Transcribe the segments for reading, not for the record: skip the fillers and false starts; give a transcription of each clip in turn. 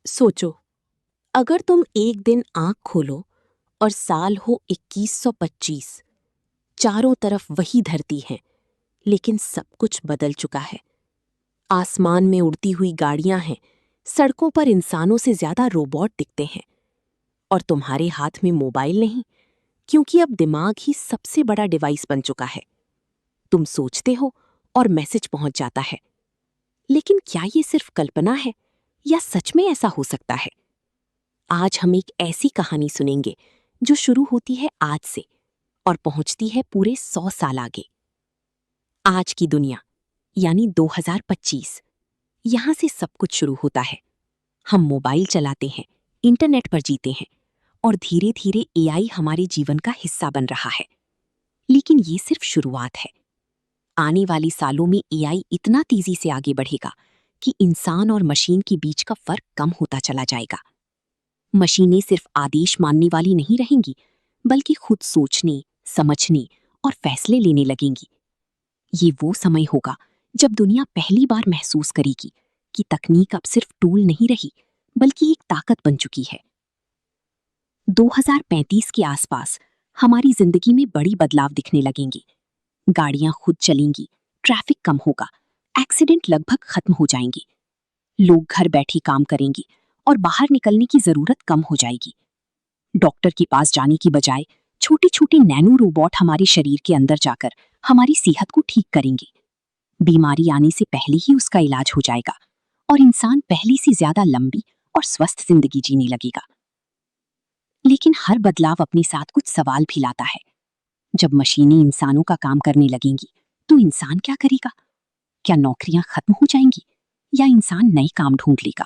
सोचो, अगर तुम एक दिन आंख खोलो और साल हो 2125, चारों तरफ वही धरती है, लेकिन सब कुछ बदल चुका है। आसमान में उड़ती हुई गाड़ियां हैं, सड़कों पर इंसानों से ज्यादा रोबोट दिखते हैं, और तुम्हारे हाथ में मोबाइल नहीं, क्योंकि अब दिमाग ही सबसे बड़ा डिवाइस बन चुका है। तुम सोचते हो और मैसेज पहुंच जाता है। लेकिन क्या ये सिर्फ कल्पना है या सच में ऐसा हो सकता है? आज हम एक ऐसी कहानी सुनेंगे जो शुरू होती है आज से और पहुंचती है पूरे 100 साल आगे। आज की दुनिया यानी 2025, यहां से सब कुछ शुरू होता है। हम मोबाइल चलाते हैं, इंटरनेट पर जीते हैं, और धीरे धीरे एआई हमारे जीवन का हिस्सा बन रहा है। लेकिन ये सिर्फ शुरुआत है। आने वाली सालों में एआई इतना तेजी से आगे बढ़ेगा कि इंसान और मशीन के बीच का फर्क कम होता चला जाएगा। मशीनें सिर्फ आदेश मानने वाली नहीं रहेंगी, बल्कि खुद सोचने, समझने और फैसले लेने लगेंगी। ये वो समय होगा जब दुनिया पहली बार महसूस करेगी कि तकनीक अब सिर्फ टूल नहीं रही, बल्कि एक ताकत बन चुकी है। 2035 के आसपास हमारी जिंदगी में बड़ी बदलाव दिखने लगेंगे। गाड़ियां खुद चलेंगी, ट्रैफिक कम होगा, एक्सीडेंट लगभग खत्म हो जाएंगे। लोग घर बैठे काम करेंगे और बाहर निकलने की जरूरत कम हो जाएगी। डॉक्टर के पास जाने की बजाय छोटे छोटे नैनो रोबोट हमारे शरीर के अंदर जाकर हमारी सेहत को ठीक करेंगे। बीमारी आने से पहले ही उसका इलाज हो जाएगा और इंसान पहले से ज्यादा लंबी और स्वस्थ जिंदगी जीने लगेगा। लेकिन हर बदलाव अपने साथ कुछ सवाल भी लाता है। जब मशीनें इंसानों का काम करने लगेंगी, तो इंसान क्या करेगा? क्या नौकरियां खत्म हो जाएंगी या इंसान नए काम ढूंढ लेगा?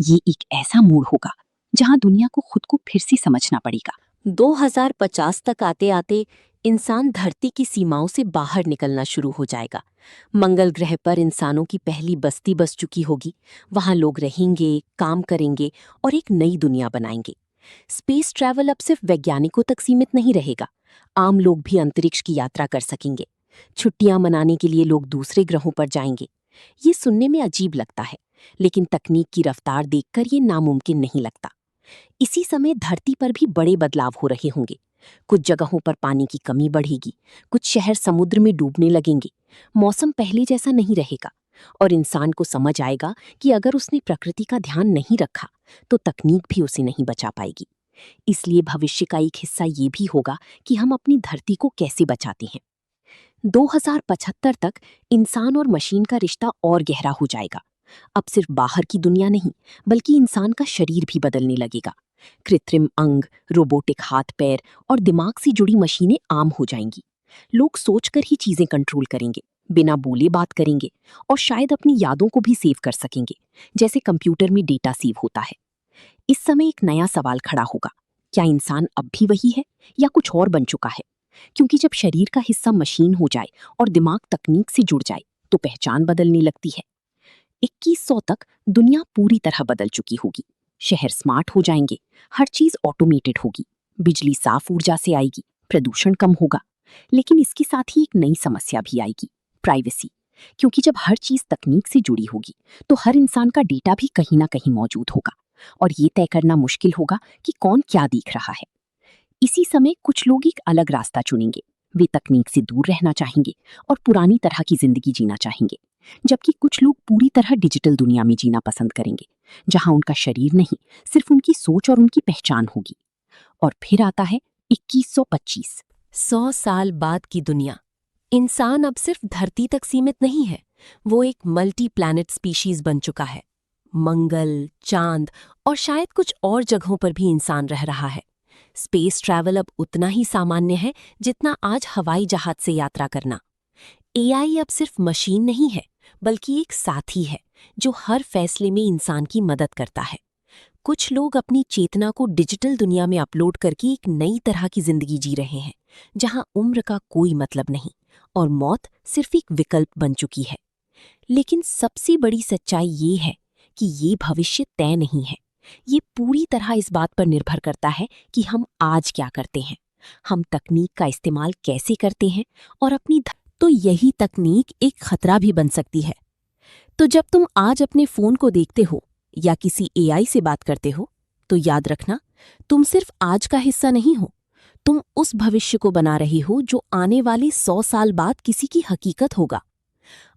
ये एक ऐसा मोड़ होगा जहां दुनिया को खुद को फिर से समझना पड़ेगा। 2050 तक आते आते इंसान धरती की सीमाओं से बाहर निकलना शुरू हो जाएगा। मंगल ग्रह पर इंसानों की पहली बस्ती बस चुकी होगी। वहां लोग रहेंगे, काम करेंगे और एक नई दुनिया बनाएंगे। स्पेस ट्रैवल अब सिर्फ वैज्ञानिकों तक सीमित नहीं रहेगा। आम लोग भी अंतरिक्ष की यात्रा कर सकेंगे। छुट्टियां मनाने के लिए लोग दूसरे ग्रहों पर जाएंगे। ये सुनने में अजीब लगता है, लेकिन तकनीक की रफ्तार देखकर ये नामुमकिन नहीं लगता। इसी समय धरती पर भी बड़े बदलाव हो रहे होंगे। कुछ जगहों पर पानी की कमी बढ़ेगी, कुछ शहर समुद्र में डूबने लगेंगे, मौसम पहले जैसा नहीं रहेगा, और इंसान को समझ आएगा कि अगर उसने प्रकृति का ध्यान नहीं रखा तो तकनीक भी उसे नहीं बचा पाएगी। इसलिए भविष्य का एक हिस्सा ये भी होगा कि हम अपनी धरती को कैसे बचाते हैं। 2075 तक इंसान और मशीन का रिश्ता और गहरा हो जाएगा। अब सिर्फ बाहर की दुनिया नहीं, बल्कि इंसान का शरीर भी बदलने लगेगा। कृत्रिम अंग, रोबोटिक हाथ पैर और दिमाग से जुड़ी मशीनें आम हो जाएंगी। लोग सोचकर ही चीजें कंट्रोल करेंगे, बिना बोले बात करेंगे, और शायद अपनी यादों को भी सेव कर सकेंगे, जैसे कंप्यूटर में डेटा सेव होता है। इस समय एक नया सवाल खड़ा होगा, क्या इंसान अब भी वही है या कुछ और बन चुका है? क्योंकि जब शरीर का हिस्सा मशीन हो जाए और दिमाग तकनीक से जुड़ जाए, तो पहचान बदलने लगती है। 2100 तक दुनिया पूरी तरह बदल चुकी होगी। शहर स्मार्ट हो जाएंगे, हर चीज ऑटोमेटेड होगी, बिजली साफ ऊर्जा से आएगी, प्रदूषण कम होगा। लेकिन इसके साथ ही एक नई समस्या भी आएगी, प्राइवेसी। क्योंकि जब हर चीज तकनीक से जुड़ी होगी, तो हर इंसान का डेटा भी कहीं ना कहीं मौजूद होगा, और ये तय करना मुश्किल होगा कि कौन क्या देख रहा है। इसी समय कुछ लोग एक अलग रास्ता चुनेंगे। वे तकनीक से दूर रहना चाहेंगे और पुरानी तरह की जिंदगी जीना चाहेंगे, जबकि कुछ लोग पूरी तरह डिजिटल दुनिया में जीना पसंद करेंगे, जहां उनका शरीर नहीं, सिर्फ उनकी सोच और उनकी पहचान होगी। और फिर आता है 2125। 100 साल बाद की दुनिया। इंसान अब सिर्फ धरती तक सीमित नहीं है, वो एक मल्टी प्लैनेट स्पीशीज बन चुका है। मंगल, चांद और शायद कुछ और जगहों पर भी इंसान रह रहा है। स्पेस ट्रैवल अब उतना ही सामान्य है जितना आज हवाई जहाज से यात्रा करना। एआई अब सिर्फ मशीन नहीं है, बल्कि एक साथी है जो हर फैसले में इंसान की मदद करता है। कुछ लोग अपनी चेतना को डिजिटल दुनिया में अपलोड करके एक नई तरह की जिंदगी जी रहे हैं, जहां उम्र का कोई मतलब नहीं और मौत सिर्फ एक विकल्प बन चुकी है। लेकिन सबसे बड़ी सच्चाई ये है कि ये भविष्य तय नहीं है। ये पूरी तरह इस बात पर निर्भर करता है कि हम आज क्या करते हैं, हम तकनीक का इस्तेमाल कैसे करते हैं, और तो यही तकनीक एक खतरा भी बन सकती है। तो जब तुम आज अपने फोन को देखते हो, या किसी एआई से बात करते हो, तो याद रखना, तुम सिर्फ आज का हिस्सा नहीं हो। तुम उस भविष्य को बना रही हो जो आने वाले 100 साल बाद किसी की हकीकत होगा।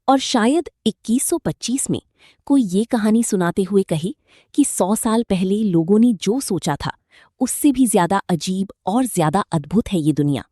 और शायद 2125 में कोई ये कहानी सुनाते हुए कहे कि 100 साल पहले लोगों ने जो सोचा था, उससे भी ज्यादा अजीब और ज्यादा अद्भुत है ये दुनिया।